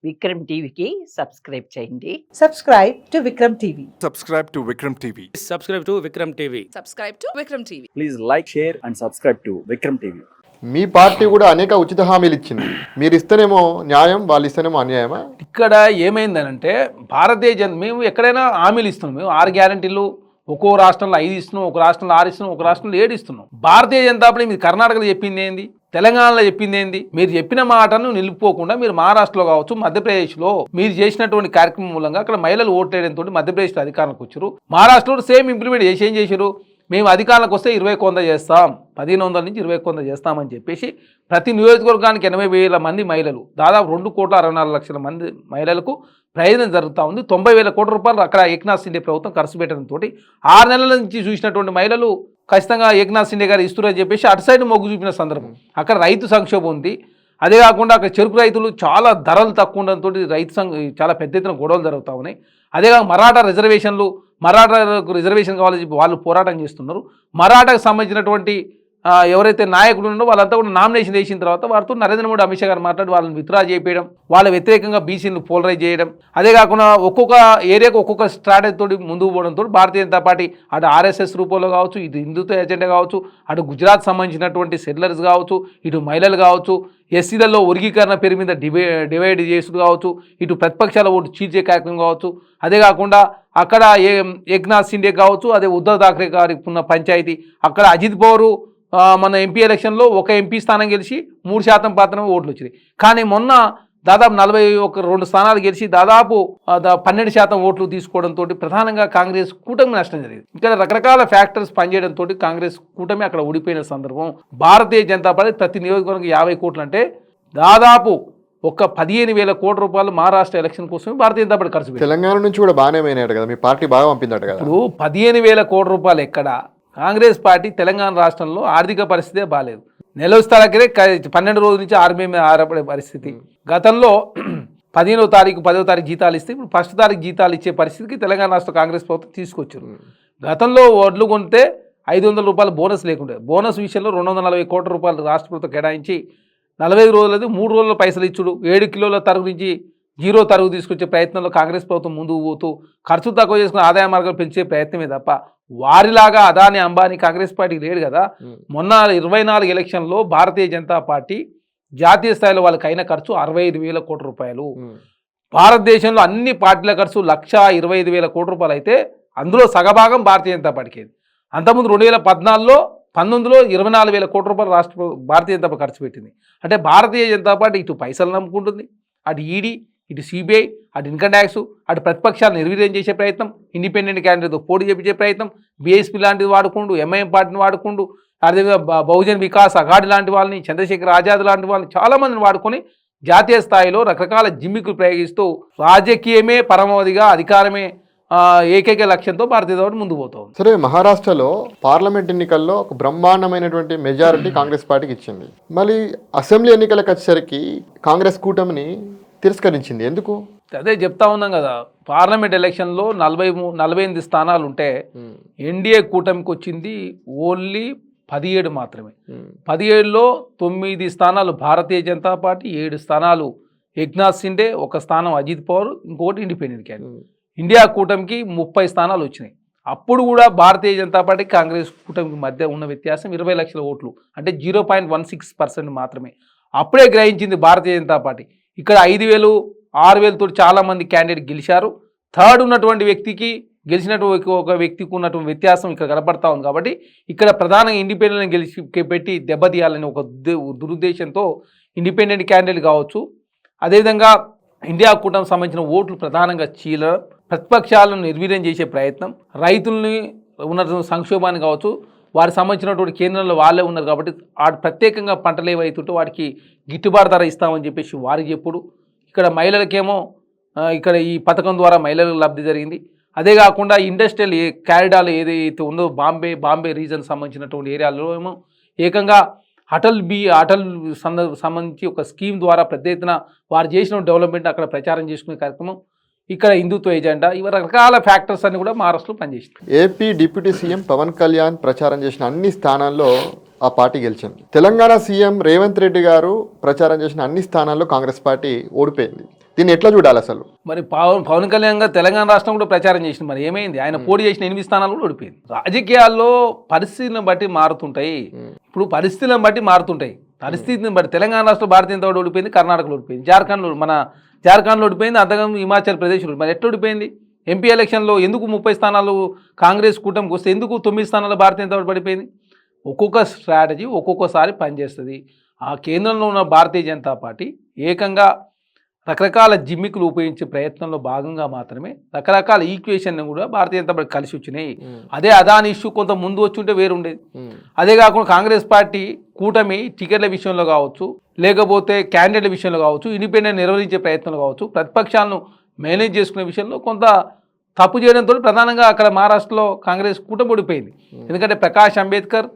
విక్రమ్ టీవీకి సబ్స్క్రైబ్ చేయండి. Subscribe to Vikram TV. Subscribe to Vikram TV. Subscribe to Vikram TV. Subscribe to Vikram TV. Please like, share and subscribe to Vikram TV. Me party కూడా అనేక ఉచిత హామీలు ఇచ్చింది. మీరు ఇస్తేనేమో న్యాయం, వాళ్ళు ఇస్తేనేమో అన్యాయమా? ఇక్కడ ఏమైందనంటే భారతీయ జనతా మేము ఎక్కడైనా హామీలు ఇస్తున్నాం. మేము 6 గ్యారంటీలు ఒక్కో రాష్ట్రంలో 5 ఇస్తున్నాం, ఒక రాష్ట్రంలో 6 ఇస్తున్నాం, ఒక రాష్ట్రంలో 7 ఇస్తున్నాం. భారతీయ జనతా పార్టీ మీరు కర్ణాటకలో చెప్పింది ఏంది, తెలంగాణలో చెప్పింది ఏంది? మీరు చెప్పిన మాటను నిలుపుకోకుండా మీరు మహారాష్ట్రలో కావచ్చు, మధ్యప్రదేశ్లో మీరు చేసినటువంటి కార్యక్రమం మూలంగా అక్కడ మహిళలు ఓట్లేయడంతో మధ్యప్రదేశ్లో అధికారంలోకి వచ్చారు. మహారాష్ట్రలో సేమ్ ఇంప్లిమెంట్ చేసి ఏం చేశారు? మేము అధికారంలోకి వస్తే 20,100 చేస్తాం, 1,500 నుంచి 20,100 చేస్తామని చెప్పేసి ప్రతి నియోజకవర్గానికి 80,000 మంది మహిళలు, దాదాపు 2,64,00,000 మంది మహిళలకు ప్రయోజనం జరుగుతూ ఉంది. 90,000 కోట్ల రూపాయలు అక్కడ ఏక్నాథ్ షిండే ప్రభుత్వం ఖర్చు పెట్టడంతో 6 నెలల నుంచి చూసినటువంటి మహిళలు ఖచ్చితంగా ఏక్నాథ్ షిండే గారు ఇస్తున్నారని చెప్పేసి అటు సైడ్ మొగ్గు చూపిన సందర్భం. అక్కడ రైతు సంక్షోభం ఉంది. అదే కాకుండా అక్కడ చెరుకు రైతులు చాలా ధరలు తక్కువ ఉండడంతో చాలా పెద్ద ఎత్తున గొడవలు జరుగుతూ ఉన్నాయి. అదేకాక మరాఠా రిజర్వేషన్ కావాలని చెప్పి వాళ్ళు పోరాటం చేస్తున్నారు. మరాఠాకు సంబంధించినటువంటి ఎవరైతే నాయకులు ఉన్నారో వాళ్ళంతా కూడా నామినేషన్ వేసిన తర్వాత వారితో నరేంద్ర మోడీ, అమిత్ షా గారు మాట్లాడి వాళ్ళని విత్డ్రా చేయడం, వాళ్ళ వ్యతిరేకంగా బీసీలను పోలరైజ్ చేయడం, అదే కాకుండా ఒక్కొక్క ఏరియాకు ఒక్కొక్క స్ట్రాటజీ తోటి ముందుకు పోవడంతో భారతీయ జనతా పార్టీ అటు ఆర్ఎస్ఎస్ రూపంలో కావచ్చు, ఇటు హిందుత్వ ఎజెండా కావచ్చు, అటు గుజరాత్ సంబంధించినటువంటి సెటిలర్స్ కావచ్చు, ఇటు మహిళలు కావచ్చు, ఎస్సీలలో వర్గీకరణ పేరు మీద డివైడ్ చేసుడు కావచ్చు, ఇటు ప్రతిపక్షాల ఓటు చీల్చే కార్యక్రమం కావచ్చు, అదే కాకుండా అక్కడ ఏక్నాథ్ షిండే కావచ్చు, అదే ఉద్ధవ్ థాక్రే గారికి ఉన్న పంచాయతీ, అక్కడ అజిత్ పవార్ మన ఎంపీ ఎలక్షన్లో ఒక ఎంపీ స్థానం గెలిచి 3% మాత్రమే ఓట్లు వచ్చినాయి. కానీ మొన్న దాదాపు 41-2 స్థానాలు గెలిచి దాదాపు 12% ఓట్లు తీసుకోవడంతో ప్రధానంగా కాంగ్రెస్ కూటమి నష్టం జరిగింది. ఇక్కడ రకరకాల ఫ్యాక్టర్స్ పనిచేయడంతో కాంగ్రెస్ కూటమి అక్కడ ఓడిపోయిన సందర్భం. భారతీయ జనతా పార్టీ ప్రతి నియోజకవర్గం 50 కోట్లు అంటే దాదాపు ఒక 15,000 కోట్ల రూపాయలు మహారాష్ట్ర ఎలక్షన్ కోసం భారతీయ జనతా పార్టీ ఖర్చు పెట్టింది. తెలంగాణ నుంచి కూడా బాగానే పోయినాడు కదా, మీ పార్టీ బాగా పంపిందట కదా. ఇప్పుడు 15,000 కోట్ల రూపాయలు ఎక్కడ? కాంగ్రెస్ పార్టీ తెలంగాణ రాష్ట్రంలో ఆర్థిక పరిస్థితే బాగాలేదు. నెల స్థలకే 12 రోజుల నుంచి ఆర్మీ మీద ఆధారపడే పరిస్థితి. గతంలో 15వ తారీఖు 10వ తారీఖు జీతాలు ఇస్తే ఇప్పుడు 1st తారీఖు జీతాలు ఇచ్చే పరిస్థితికి తెలంగాణ రాష్ట్ర కాంగ్రెస్ ప్రభుత్వం తీసుకొచ్చారు. గతంలో వడ్లు కొంటే 500 రూపాయల బోనస్ లేకుండే, బోనస్ విషయంలో 240 కోట్ల రూపాయలు రాష్ట్ర ప్రభుత్వం కేటాయించి 45 రోజులది 3 రోజుల పైసలు ఇచ్చుడు, 7 కిలోల తరుగు నుంచి 0 తరుగు తీసుకొచ్చే ప్రయత్నంలో కాంగ్రెస్ ప్రభుత్వం ముందుకు పోతూ ఖర్చు తక్కువ చేసుకుని ఆదాయ మార్గాలు పెంచే ప్రయత్నమే తప్ప వారిలాగా అదాని, అంబానీ కాంగ్రెస్ పార్టీకి లేడు కదా. మొన్న 24 ఎలక్షన్లో భారతీయ జనతా పార్టీ జాతీయ స్థాయిలో వాళ్ళకి అయిన ఖర్చు 65,000 కోట్ల రూపాయలు. భారతదేశంలో అన్ని పార్టీల ఖర్చు 1,25,000 కోట్ల రూపాయలు అయితే అందులో సగభాగం భారతీయ జనతా పార్టీకి. అంతకుముందు 2014లో 19లో 24,000 కోట్ల రూపాయలు భారతీయ జనతా పార్టీ ఖర్చు పెట్టింది. అంటే భారతీయ జనతా పార్టీ ఇటు పైసలు నమ్ముకుంటుంది, అటు ఈడీ, ఇటు సిబిఐ, అటు ఇన్కమ్ ట్యాక్స్, అటు ప్రతిపక్షాలు నిర్వీర్యం చేసే ప్రయత్నం, ఇండిపెండెంట్ క్యాండిడేట్తో పోటీ చేపించే ప్రయత్నం, బీఎస్పీ లాంటిది వాడుకుంటూ, ఎంఐఎం పార్టీని వాడుకుంటూ, అదేవిధంగా బహుజన్ వికాస్ అఘాడి లాంటి వాళ్ళని, చంద్రశేఖర్ ఆజాద్ లాంటి వాళ్ళని చాలామందిని వాడుకొని జాతీయ స్థాయిలో రకరకాల జిమ్మికులు ప్రయోగిస్తూ రాజకీయమే పరమావధిగా, అధికారమే ఏకైక లక్ష్యంతో భారతీయ జనతా పార్టీ ముందుకు పోతుంది. సరే, మహారాష్ట్రలో పార్లమెంట్ ఎన్నికల్లో ఒక బ్రహ్మాండమైనటువంటి మెజారిటీ కాంగ్రెస్ పార్టీకి ఇచ్చింది. మళ్ళీ అసెంబ్లీ ఎన్నికలకు వచ్చేసరికి కాంగ్రెస్ కూటమిని తిరస్కరించింది. ఎందుకు? అదే చెప్తా ఉన్నాం కదా, పార్లమెంట్ ఎలక్షన్లో 48 స్థానాలు ఉంటే ఎన్డీఏ కూటమికి వచ్చింది ఓన్లీ 17 మాత్రమే. 17లో 9 స్థానాలు భారతీయ జనతా పార్టీ, 7 స్థానాలు ఏక్నాథ్ షిండే, 1 స్థానం అజిత్ పవార్, ఇంకోటి ఇండిపెండెంట్ క్యాండిడేట్. ఇండియా కూటమికి 30 స్థానాలు వచ్చినాయి. అప్పుడు కూడా భారతీయ జనతా పార్టీ కాంగ్రెస్ కూటమికి మధ్య ఉన్న వ్యత్యాసం 20 లక్షల ఓట్లు, అంటే 0.16% మాత్రమే. అప్పుడే గ్రహించింది భారతీయ జనతా పార్టీ. ఇక్కడ 5,000, 6,000 తోటి చాలామంది క్యాండిడేట్ గెలిచారు. థర్డ్ ఉన్నటువంటి వ్యక్తికి, గెలిచినటువంటి ఒక వ్యక్తికి ఉన్నటువంటి వ్యత్యాసం ఇక్కడ కనపడతా ఉంది. కాబట్టి ఇక్కడ ప్రధానంగా ఇండిపెండెంట్ గెలిచి పెట్టి దెబ్బతీయాలని ఒక దురుద్దేశంతో ఇండిపెండెంట్ క్యాండిడేట్ కావచ్చు, అదేవిధంగా ఇండియా కూటమికి సంబంధించిన ఓట్లు ప్రధానంగా చీలడం, ప్రతిపక్షాలను నిర్వీర్యం చేసే ప్రయత్నం, రైతుల్ని ఉన్న సంక్షోభాన్ని కావచ్చు, వారికి సంబంధించినటువంటి కేంద్రంలో వాళ్ళే ఉన్నారు కాబట్టి ప్రత్యేకంగా పంటలు ఏవైతుంటే వాటికి గిట్టుబాటు ధర ఇస్తామని చెప్పేసి వారికి చెప్పుడు. ఇక్కడ మహిళలకేమో ఇక్కడ ఈ పథకం ద్వారా మహిళలకు లబ్ధి జరిగింది. అదే కాకుండా ఇండస్ట్రియల్ క్యారిడార్ ఏదైతే ఉందో బాంబే రీజన్ సంబంధించినటువంటి ఏరియాలో ఏమో ఏకంగా అటల్ సంబంధించి ఒక స్కీమ్ ద్వారా పెద్ద ఎత్తున వారు చేసిన డెవలప్మెంట్ అక్కడ ప్రచారం చేసుకునే కార్యక్రమం, ఇక్కడ హిందుత్వ ఎజెండా, ఇవి రకరకాల ఫ్యాక్టర్స్ అన్ని కూడా మహారాష్ట్రలో పనిచేస్తాయి. AP deputy CM Pawan Kalyan ప్రచారం చేసిన అన్ని స్థానాల్లో ఆ పార్టీ గెలిచింది. తెలంగాణ సీఎం రేవంత్ రెడ్డి గారు ప్రచారం చేసిన అన్ని స్థానాల్లో కాంగ్రెస్ పార్టీ ఓడిపోయింది. దీన్ని ఎట్లా చూడాలి అసలు? మరి పవన్ కళ్యాణ్ గారు తెలంగాణ రాష్ట్రం కూడా ప్రచారం చేసింది. మరి ఏమైంది? ఆయన పోటీ చేసిన 8 స్థానాలు కూడా ఓడిపోయింది. రాజకీయాల్లో పరిస్థితులను బట్టి మారుతుంటాయి. ఇప్పుడు పరిస్థితులను బట్టి మారుతుంటాయి. పరిస్థితిని బట్టి తెలంగాణ రాష్ట్రం భారతీయ జనతా పార్టీ ఓడిపోయింది, కర్ణాటకలో ఓడిపోయింది, జార్ఖండ్లో ఓడిపోయింది, అంతగా హిమాచల్ ప్రదేశ్లో. మరి ఎట్లా ఓడిపోయింది? ఎంపీ ఎలక్షన్లో ఎందుకు 30 స్థానాలు కాంగ్రెస్ కూటమికి వస్తే ఎందుకు 9 స్థానాలు భారతీయ జనతా పార్టీ పడిపోయింది? ఒక్కొక్క స్ట్రాటజీ ఒక్కొక్కసారి పనిచేస్తుంది. ఆ కేంద్రంలో ఉన్న భారతీయ జనతా పార్టీ ఏకంగా రకరకాల జిమ్మికులు ఉపయోగించే ప్రయత్నంలో భాగంగా మాత్రమే రకరకాల ఈక్వేషన్ కూడా భారతీయ జనతా పార్టీ కలిసి వచ్చినాయి. అదే అదాని ఇష్యూ కొంత ముందు వచ్చి ఉంటే వేరుండేది. అదే కాకుండా కాంగ్రెస్ పార్టీ కూటమి టికెట్ల విషయంలో కావచ్చు, లేకపోతే క్యాండిడేట్ల విషయంలో కావచ్చు, ఇండిపెండెంట్ నిర్వహించే ప్రయత్నంలో కావచ్చు, ప్రతిపక్షాలను మేనేజ్ చేసుకునే విషయంలో కొంత తప్పు చేయడంతో ప్రధానంగా అక్కడ మహారాష్ట్రలో కాంగ్రెస్ కూటమి ఓడిపోయింది. ఎందుకంటే ప్రకాష్ అంబేద్కర్,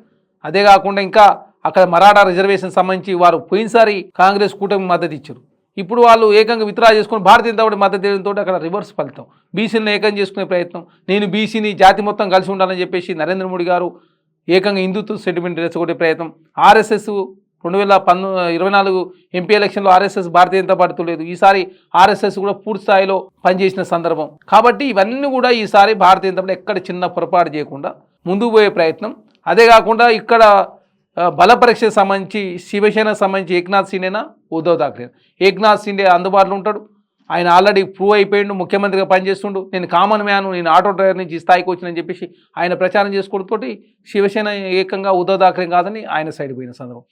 అదే కాకుండా ఇంకా అక్కడ మరాఠా రిజర్వేషన్ సంబంధించి వారు పోయినసారి కాంగ్రెస్ కూటమి మద్దతు ఇచ్చారు. ఇప్పుడు వాళ్ళు ఏకంగా విత్డ్రా చేసుకుని భారతీయ జనతా పార్టీ మద్దతు ఇవ్వడంతో అక్కడ రివర్స్ ఫలితం. బీసీలను ఏకం చేసుకునే ప్రయత్నం, నేను బీసీని జాతి మొత్తం కలిసి ఉండాలని చెప్పేసి నరేంద్ర మోడీ గారు ఏకంగా హిందుత్వ సెంటిమెంట్ రెచ్చగొట్టే ప్రయత్నం. ఆర్ఎస్ఎస్ 2024 ఎంపీ ఎలక్షన్లో ఆర్ఎస్ఎస్ భారతీయ జనతా పార్టీతో లేదు. ఈసారి ఆర్ఎస్ఎస్ కూడా పూర్తి స్థాయిలో పనిచేసిన సందర్భం. కాబట్టి ఇవన్నీ కూడా ఈసారి భారతీయ జనతా పార్టీ ఎక్కడ చిన్న పొరపాటు చేయకుండా ముందుకు పోయే ప్రయత్నం. అదే కాకుండా ఇక్కడ బల పరీక్షకు సంబంధించి శివసేనకు సంబంధించి ఏక్నాథ్ షిండేనా ఉద్ధవ్ ఠాక్రే. ఏక్నాథ్ షిండే అందుబాటులో ఉంటాడు. ఆయన ఆల్రెడీ ప్రూవ్ అయిపోయిండు, ముఖ్యమంత్రిగా పనిచేస్తుండు. నేను కామన్ మ్యాన్, నేను ఆటో డ్రైవర్ నుంచి ఈ స్థాయికి వచ్చినని చెప్పేసి ఆయన ప్రచారం చేసుకోవడంతో శివసేన ఏకంగా ఉద్ధవ్ ఠాక్రే కాదని ఆయన సైడ్ పోయిన సందర్భం.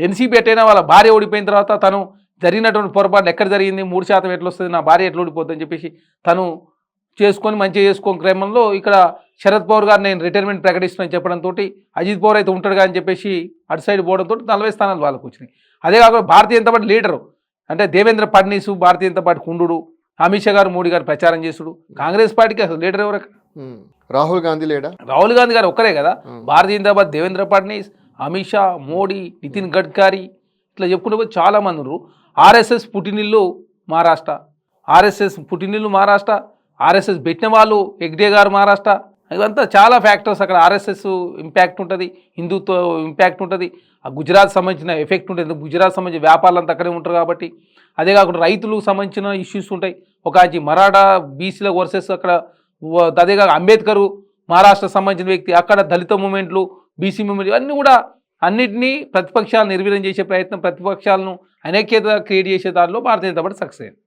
ఎన్సీపీ ఎట్టైనా వాళ్ళ భార్య ఓడిపోయిన తర్వాత తను జరిగినటువంటి పొరపాటు ఎక్కడ జరిగింది, 3% ఎట్లా వస్తుంది, నా భార్య ఎట్లా ఓడిపోతుంది అని చెప్పేసి తను చేసుకొని మంచిగా చేసుకోని క్రమంలో ఇక్కడ శరద్ పవార్ గారు నేను రిటైర్మెంట్ ప్రకటిస్తున్నాను చెప్పడంతో అజిత్ పవార్ అయితే ఉంటాడుగా అని చెప్పేసి అటు సైడ్ పోవడంతో 40 స్థానాలు వాళ్ళకు వచ్చినాయి. అదే కాకుండా భారతీయ జనతా పార్టీ లీడరు అంటే దేవేంద్ర ఫడ్నీస్ భారతీయ జనతా పార్టీ కుండు, అమిత్ షా గారు మోడీ గారు ప్రచారం చేసుడు. కాంగ్రెస్ పార్టీకి అసలు లీడర్ ఎవరు? రాహుల్ గాంధీ లేడా? రాహుల్ గాంధీ గారు ఒక్కరే కదా. భారతీయ జనతా పార్టీ దేవేంద్ర ఫడ్నీస్, అమిత్ షా, మోడీ, నితిన్ గడ్కరీ ఇట్లా చెప్పుకుంటే పోతే చాలామంది ఉన్నారు. ఆర్ఎస్ఎస్ పుట్టినిల్లు మహారాష్ట్ర, ఆర్ఎస్ఎస్ పెట్టిన వాళ్ళు హెగ్డే గారు మహారాష్ట్ర. ఇవంతా చాలా ఫ్యాక్టర్స్. అక్కడ ఆర్ఎస్ఎస్ ఇంపాక్ట్ ఉంటుంది, హిందుత్వ ఇంపాక్ట్ ఉంటుంది, ఆ గుజరాత్ సంబంధించిన ఎఫెక్ట్ ఉంటుంది. గుజరాత్ సంబంధించిన వ్యాపారాలు అంతా అక్కడే ఉంటారు కాబట్టి. అదే కాకుండా రైతులకు సంబంధించిన ఇష్యూస్ ఉంటాయి. ఒక మరాఠా బీసీల వర్సెస్ అక్కడ అదే కాక అంబేద్కర్ మహారాష్ట్ర సంబంధించిన వ్యక్తి, అక్కడ దళిత మూమెంట్లు, బీసీ మూమెంట్లు, ఇవన్నీ కూడా అన్నింటినీ ప్రతిపక్షాలను నిర్వీర్యం చేసే ప్రయత్నం, ప్రతిపక్షాలను అనైక్యత క్రియేట్ చేసే దానిలో భారతీయ జనతా పార్టీ సక్సెస్ అయింది.